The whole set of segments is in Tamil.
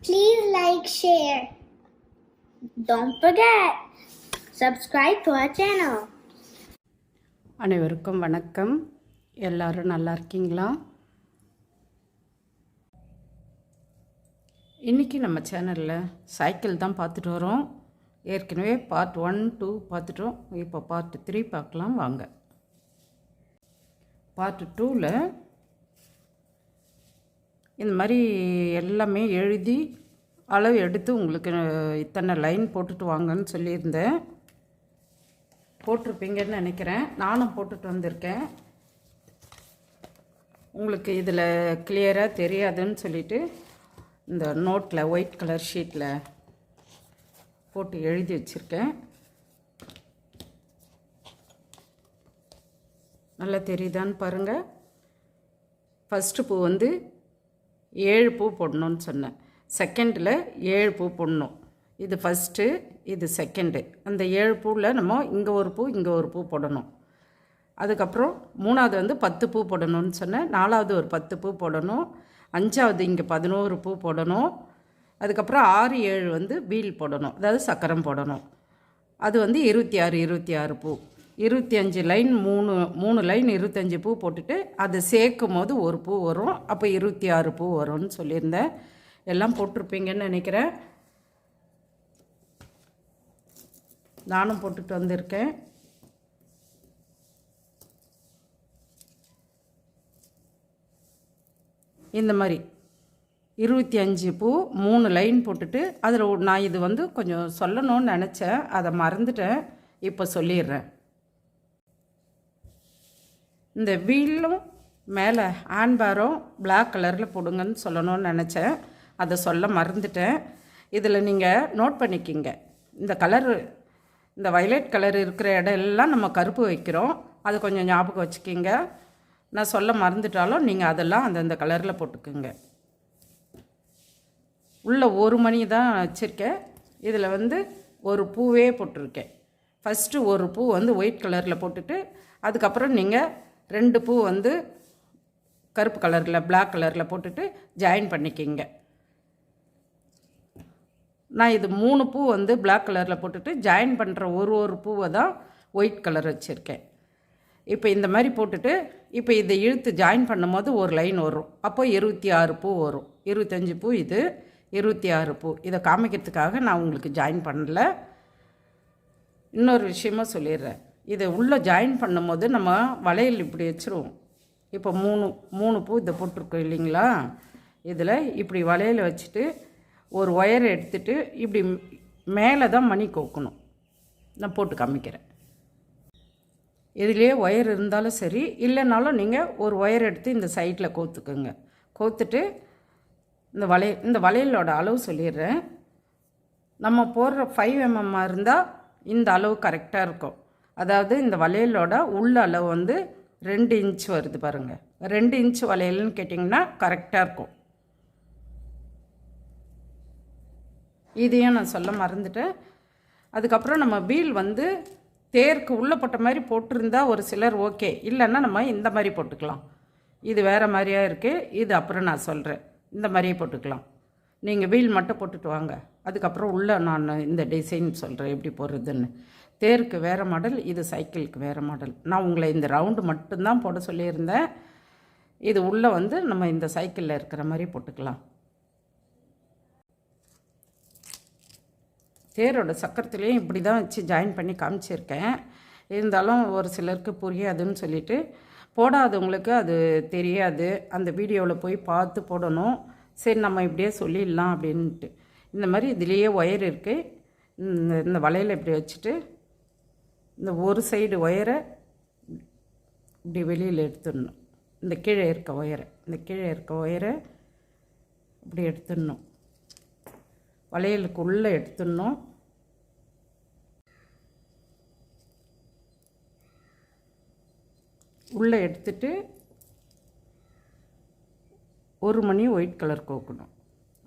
Please like, share. Don't forget, subscribe to our channel. அனைவருக்கும் வணக்கம். எல்லாரும் நல்லா இருக்கீங்களா? இன்றைக்கி நம்ம சேனலில் சைக்கிள் தான் பார்த்துட்டு வரோம். ஏற்கனவே பார்ட் 1, 2 பார்த்துட்டோம். இப்போ பார்ட் 3 பார்க்கலாம் வாங்க. பார்ட் 2ல் இந்த மாதிரி எல்லாமே எழுதி அளவு எடுத்து உங்களுக்கு இத்தனை லைன் போட்டுட்டு வாங்கன்னு சொல்லியிருந்தேன். போட்டிருப்பீங்கன்னு நினைக்கிறேன். நானும் போட்டுட்டு வந்திருக்கேன். உங்களுக்கு இதில் கிளியராக தெரியாதுன்னு சொல்லிவிட்டு இந்த நோட்டில் ஒயிட் கலர் ஷீட்டில் போட்டு எழுதி வச்சுருக்கேன். நல்லா தெரியுதான்னு பாருங்கள். ஃபஸ்ட்டு பூ வந்து 7 பூ போடணும்னு சொன்னேன். செகண்டில் 7 பூ போடணும். இது ஃபஸ்ட்டு, இது செகண்டு. அந்த 7 பூவில் நம்ம இங்கே ஒரு பூ, இங்கே ஒரு பூ போடணும். அதுக்கப்புறம் 3வது வந்து 10 பூ போடணும்னு சொன்னேன். 4வது ஒரு 10 பூ போடணும். 5வது இங்கே 11 பூ போடணும். அதுக்கப்புறம் 6, 7 வந்து வீல் போடணும், அதாவது சக்கரம் போடணும். அது வந்து 26 பூ. 25 லைன், 3 லைன் 25 பூ போட்டுட்டு அதை சேர்க்கும் போது ஒரு பூ வரும். அப்போ 26 பூ வரும்னு சொல்லியிருந்தேன். எல்லாம் போட்டிருப்பீங்கன்னு நினைக்கிறேன். நானும் போட்டுட்டு வந்திருக்கேன். இந்த மாதிரி 25 பூ 3 லைன் போட்டுட்டு அதில் நான் இது வந்து கொஞ்சம் சொல்லணும்னு நினச்சேன், அதை மறந்துட்டேன். இப்போ சொல்லிடுறேன். இந்த வீலும் மேலே ஹேண்ட்பேரும் பிளாக் கலரில் போடுங்கன்னு சொல்லணும்னு நினச்சேன், அதை சொல்ல மறந்துட்டேன். இதில் நீங்கள் நோட் பண்ணிக்கிங்க. இந்த கலரு, இந்த வயலட் கலர் இருக்கிற இடம் எல்லாம் நம்ம கருப்பு வைக்கிறோம். அது கொஞ்சம் ஞாபகம் வச்சுக்கிங்க. நான் சொல்ல மறந்துட்டாலும் நீங்கள் அதெல்லாம் அந்தந்த கலரில் போட்டுக்குங்க. உள்ள ஒரு மணி தான் வச்சுருக்கேன். இதில் வந்து ஒரு பூவே போட்டிருக்கேன். ஃபஸ்ட்டு ஒரு பூ வந்து ஒயிட் கலரில் போட்டுட்டு அதுக்கப்புறம் நீங்கள் 2 பூ வந்து கருப்பு கலரில், பிளாக் கலரில் போட்டுட்டு ஜாயின் பண்ணிக்கிங்க. நான் இது 3 பூ வந்து பிளாக் கலரில் போட்டுட்டு ஜாயின் பண்ணுற ஒரு பூவை தான் ஒயிட் கலர் வச்சுருக்கேன். இப்போ இந்த மாதிரி போட்டுட்டு இப்போ இதை இழுத்து ஜாயின் பண்ணும் போது ஒரு லைன் வரும். அப்போ 26 பூ வரும். 25 பூ, இது 26 பூ. இதை காமிக்கிறதுக்காக நான் உங்களுக்கு ஜாயின் பண்ணல. இன்னொரு விஷயமும் சொல்லிடுறேன். இதை உள்ளே ஜாயின் பண்ணும்போது நம்ம வளையல் இப்படி வச்சுருவோம். இப்போ 3 பூ இதை போட்டிருக்கோம் இல்லைங்களா? இதில் இப்படி வளையல் வச்சுட்டு ஒரு ஒயரை எடுத்துகிட்டு இப்படி மேலே தான் மணி கோக்கணும். நான் போட்டு காமிக்கிறேன். இதுலேயே ஒயர் இருந்தாலும் சரி, இல்லைனாலும் நீங்கள் ஒரு ஒயர் எடுத்து இந்த சைடில் கோத்துக்குங்க. கோத்துட்டு இந்த வளையலோட அளவு சொல்லிடுறேன். நம்ம போடுற 5 mm இருந்தால் இந்த அளவு கரெக்டாக இருக்கும். அதாவது இந்த வளையலோட உள்ள அளவு வந்து 2 இன்ச் வருது பாருங்கள். 2 இன்ச் வளையல்னு கேட்டிங்கன்னா கரெக்டாக இருக்கும். இதையும் நான் சொல்ல மறந்துட்டேன். அதுக்கப்புறம் நம்ம வீல் வந்து தேருக்கு உள்ளே போட்ட மாதிரி போட்டிருந்தா ஒரு சிலர் ஓகே, இல்லைன்னா நம்ம இந்த மாதிரி போட்டுக்கலாம். இது வேறு மாதிரியாக இருக்குது. இது அப்புறம் நான் சொல்கிறேன். இந்த மாதிரியே போட்டுக்கலாம். நீங்கள் வீல் மட்டும் போட்டுட்டு வாங்க. அதுக்கப்புறம் உள்ளே நான் இந்த டிசைன் சொல்கிறேன் எப்படி போடுறதுன்னு. தேருக்கு வேறு மாடல், இது சைக்கிளுக்கு வேறு மாடல். நான் உங்களை இந்த ரவுண்டு மட்டும்தான் போட சொல்லியிருந்தேன். இது உள்ளே வந்து நம்ம இந்த சைக்கிளில் இருக்கிற மாதிரி போட்டுக்கலாம். தேரோட சக்கரத்துலேயும் இப்படி தான் வச்சு ஜாயின் பண்ணி காமிச்சிருக்கேன். இருந்தாலும் ஒரு சிலருக்கு புரியாதுன்னு சொல்லிவிட்டு, போடாதவங்களுக்கு அது தெரியாது. அந்த வீடியோவில் போய் பார்த்து போடணும். சரி நம்ம இப்படியே சொல்லிடலாம் அப்படின்ட்டு. இந்த மாதிரி இதுலேயே ஒயர் இருக்குது. இந்த வளையலை இப்படி வச்சுட்டு இந்த ஒரு சைடு ஒயரை இப்படி வெளியில் எடுத்துடணும். இந்த கீழே இருக்க ஒயரை இப்படி எடுத்துடணும். வளையலுக்கு உள்ளே எடுத்துடணும். உள்ளே எடுத்துட்டு ஒரு மணி ஒயிட் கலர் கோக்கணும்.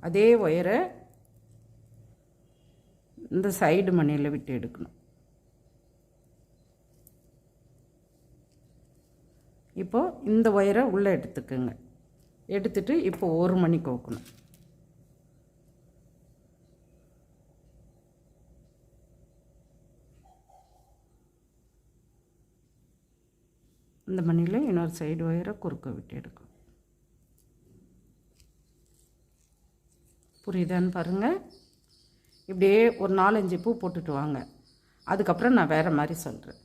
அதே ஒயரை இந்த சைடு மணியில் விட்டு எடுக்கணும். இப்போது இந்த ஒயரை உள்ளே எடுத்துக்குங்க. எடுத்துட்டு இப்போ ஒரு மணி கோக்கணும். இந்த மணியில் இன்னொரு சைடு ஒயரை குறுக்க விட்டு எடுக்கும். புரியுதான்னு பாருங்கள். இப்படியே ஒரு 4-5 பூ போட்டுட்டு வாங்க. அதுக்கப்புறம் நான் வேறு மாதிரி சொல்கிறேன்.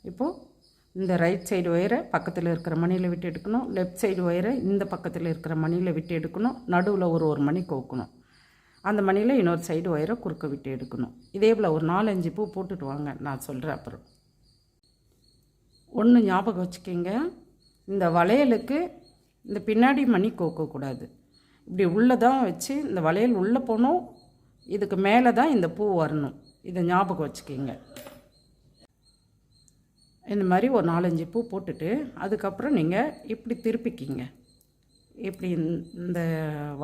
இப்போது இந்த ரைட் சைடு ஒயரை பக்கத்தில் இருக்கிற மணியில் விட்டு எடுக்கணும். லெஃப்ட் சைடு ஒயரை இந்த பக்கத்தில் இருக்கிற மணியில் விட்டு எடுக்கணும். நடுவில் ஒரு மணி கோக்கணும். அந்த மணியில் இன்னொரு சைடு ஒயரை குறுக்க விட்டு எடுக்கணும். இதே போல் ஒரு 4-5 பூ போட்டுட்டு வாங்க, நான் சொல்கிறேன். அப்புறம் ஒன்று ஞாபகம் வச்சுக்கிங்க, இந்த வளையலுக்கு இந்த பின்னாடி மணி கோக்கக்கூடாது. இப்படி உள்ளே தான் வச்சு இந்த வளையல் உள்ளே போகணும். இதுக்கு மேலே தான் இந்த பூ வரணும். இதை ஞாபகம் வச்சுக்கிங்க. இந்த மாதிரி ஒரு 4-5 பூ போட்டுட்டு அதுக்கப்புறம் நீங்கள் இப்படி திருப்பிக்கிங்க. இப்படி இந்த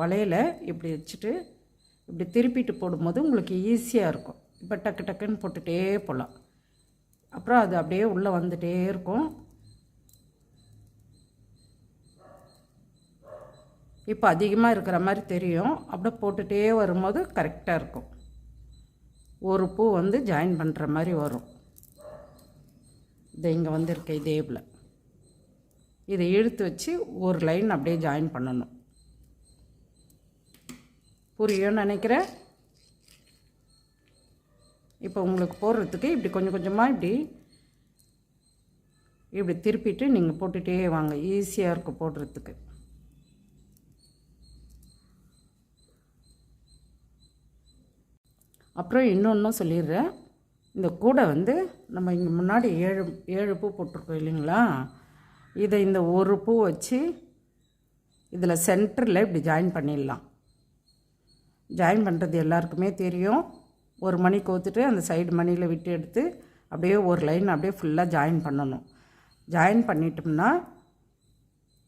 வளையலை இப்படி வச்சுட்டு இப்படி திருப்பிட்டு போடும்போது உங்களுக்கு ஈஸியாக இருக்கும். இப்போ டக்கு டக்குன்னு போட்டுகிட்டே போகலாம். அப்புறம் அது அப்படியே உள்ளே வந்துகிட்டே இருக்கும். இப்போ அதிகமாக இருக்கிற மாதிரி தெரியும். அப்படியே போட்டுகிட்டே வரும்போது கரெக்டாக இருக்கும். ஒரு பூ வந்து ஜாயின் பண்ணுற மாதிரி வரும். இதை இங்கே வந்துருக்க இதே போல் இதை இழுத்து வச்சு ஒரு லைன் அப்படியே ஜாயின் பண்ணணும். புரியும்னு நினைக்கிறேன். இப்போ உங்களுக்கு போடுறதுக்கு இப்படி கொஞ்சம் கொஞ்சமாக இப்படி திருப்பிட்டு நீங்கள் போட்டுகிட்டே வாங்க. ஈஸியாக இருக்கும் போடுறதுக்கு. அப்புறம் இன்னொன்றும் சொல்லிடுறேன். இந்த கூடை வந்து நம்ம இங்கே முன்னாடி 7 பூ போட்டிருக்கோம் இல்லைங்களா, இதை இந்த ஒரு பூ வச்சு இதில் சென்டரில் இப்படி ஜாயின் பண்ணிடலாம். ஜாயின் பண்ணுறது எல்லாருக்குமே தெரியும். ஒரு மணி கோத்துட்டு அந்த சைடு மணியில் விட்டு எடுத்து அப்படியே ஒரு லைன் அப்படியே ஃபுல்லாக ஜாயின் பண்ணணும். ஜாயின் பண்ணிட்டோம்னா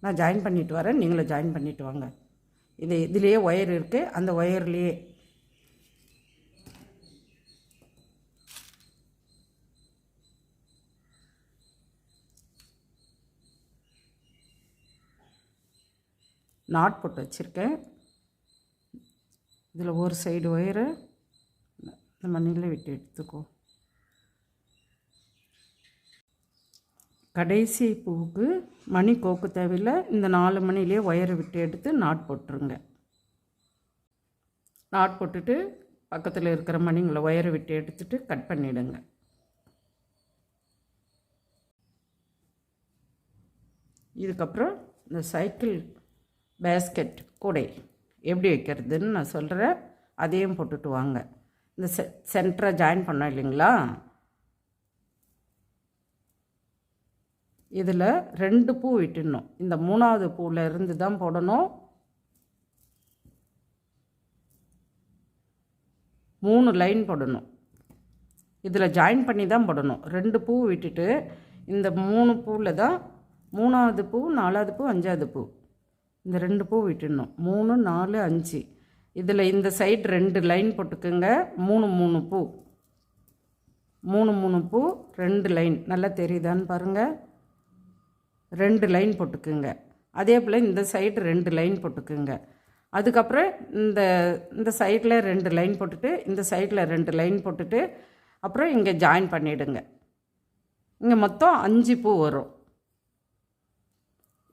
நான் ஜாயின் பண்ணிவிட்டு வரேன், நீங்களும் ஜாயின் பண்ணிவிட்டு வாங்க. இதுலேயே ஒயர் இருக்குது. அந்த ஒயர்லேயே நாட் போட்டு வச்சுருக்கேன். இதில் ஒரு சைடு ஒயரை இந்த மணியில் விட்டு எடுத்துக்கோ. கடைசி பூவுக்கு மணி கோக்கு தேவையில்லை. இந்த 4 மணிலேயே ஒயரை விட்டு எடுத்து நாட் போட்டுருங்க. நாட் போட்டுட்டு பக்கத்தில் இருக்கிற மணிங்களை ஒயரை விட்டு எடுத்துட்டு கட் பண்ணிவிடுங்க. இதுக்கப்புறம் இந்த சைக்கிள் பேஸ்கெட் கூடை எப்படி வைக்கிறதுன்னு நான் சொல்கிறேன். அதையும் போட்டுட்டு வாங்க. இந்த சென்டரை ஜாயின் பண்ணோம் இல்லைங்களா, இதில் 2 பூ விட்டுடணும். இந்த 3ஆவது பூவில் இருந்து தான் போடணும். 3 லைன் போடணும். இதில் ஜாயின் பண்ணி தான் போடணும். 2 பூ விட்டுட்டு இந்த 3 பூவில் தான் 3ஆவது பூ, 4ஆவது பூ, 5ஆவது பூ, இந்த 2 பூ விட்டுடணும். 3, 4, 5. இதில் இந்த சைடு 2 லைன் போட்டுக்குங்க. 3 பூ, 3 பூ, 2 லைன். நல்லா தெரியுதான்னு பாருங்கள். 2 லைன் போட்டுக்குங்க. அதே போல் இந்த சைடு 2 லைன் போட்டுக்குங்க. அதுக்கப்புறம் இந்த சைடில் 2 லைன் போட்டுட்டு இந்த சைடில் 2 லைன் போட்டுட்டு அப்புறம் இங்கே ஜாயின் பண்ணிவிடுங்க. இங்கே மொத்தம் 5 பூ வரும்.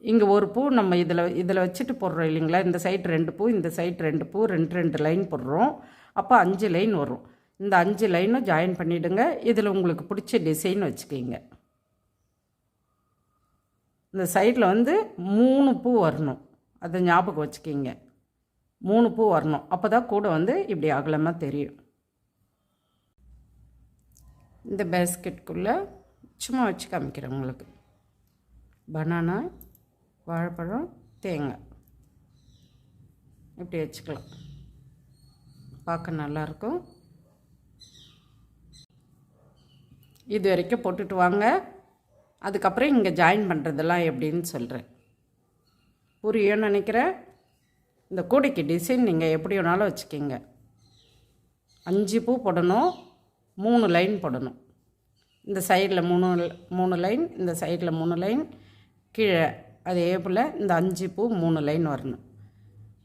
இங்கே ஒரு பூ நம்ம இதில் வச்சுட்டு போடுறோம் இல்லைங்களா. இந்த சைடு 2 பூ, இந்த சைடு 2 பூ, 2 லைன் போடுறோம். அப்போ 5 லைன் வரும். இந்த 5 லைனும் ஜாயின் பண்ணிவிடுங்க. இதில் உங்களுக்கு பிடிச்ச டிசைன் வச்சுக்கிங்க. இந்த சைடில் வந்து 3 பூ வரணும். அதை ஞாபகம் வச்சுக்கிங்க. 3 பூ வரணும். அப்போ தான் கூட வந்து இப்படி அகலமாக தெரியும். இந்த பேஸ்கெட்டுக்குள்ளே சும்மா வச்சு காமிக்கிறேன் உங்களுக்கு. பனானா, வாழைப்பழம், தேங்காய் இப்படி வச்சுக்கலாம். பார்க்க நல்லாயிருக்கும். இது வரைக்கும் போட்டுட்டு வாங்க. அதுக்கப்புறம் இங்கே ஜாயின் பண்ணுறதெல்லாம் எப்படின்னு சொல்கிறேன். புரியும்னு நினைக்கிறேன். இந்த கூடைக்கு டிசைன் நீங்கள் எப்படி வேணாலும் வச்சுக்கிங்க. 5 பூ போடணும். 3 லைன் போடணும். இந்த சைடில் 3 லைன், இந்த சைடில் 3 லைன், கீழே அதே போல் இந்த 5 பூ 3 லைன் வரணும்.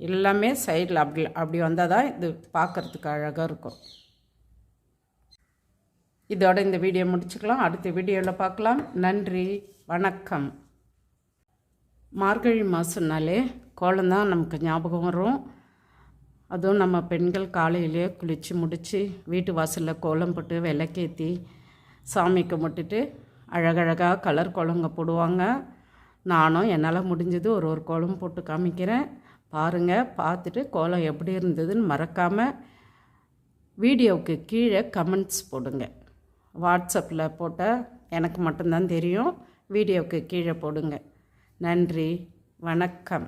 எல்லாமே சைடில் அப்படி வந்தால் தான் இது பார்க்குறதுக்கு அழகாக இருக்கும். இதோட இந்த வீடியோ முடிச்சுக்கலாம். அடுத்த வீடியோவில் பார்க்கலாம். நன்றி, வணக்கம். மார்கழி மாதம்னாலே கோலம் தான் நமக்கு ஞாபகம் வரும். அதுவும் நம்ம பெண்கள் காலையிலேயே குளித்து முடித்து வீட்டு வாசலில் கோலம் போட்டு விளக்கேற்றி சாமி கும்பிட்டுட்டு அழகழகாக கலர் கோலங்க போடுவாங்க. நானும் என்னால் முடிஞ்சது ஒரு கோலம் போட்டு காமிக்கிறேன். பாருங்கள், பார்த்துட்டு கோலம் எப்படி இருந்ததுன்னு மறக்காமல் வீடியோவுக்கு கீழே கமெண்ட்ஸ் போடுங்க. வாட்ஸ்அப்பில் போட்டால் எனக்கு மட்டும்தான் தெரியும். வீடியோவுக்கு கீழே போடுங்க. நன்றி, வணக்கம்.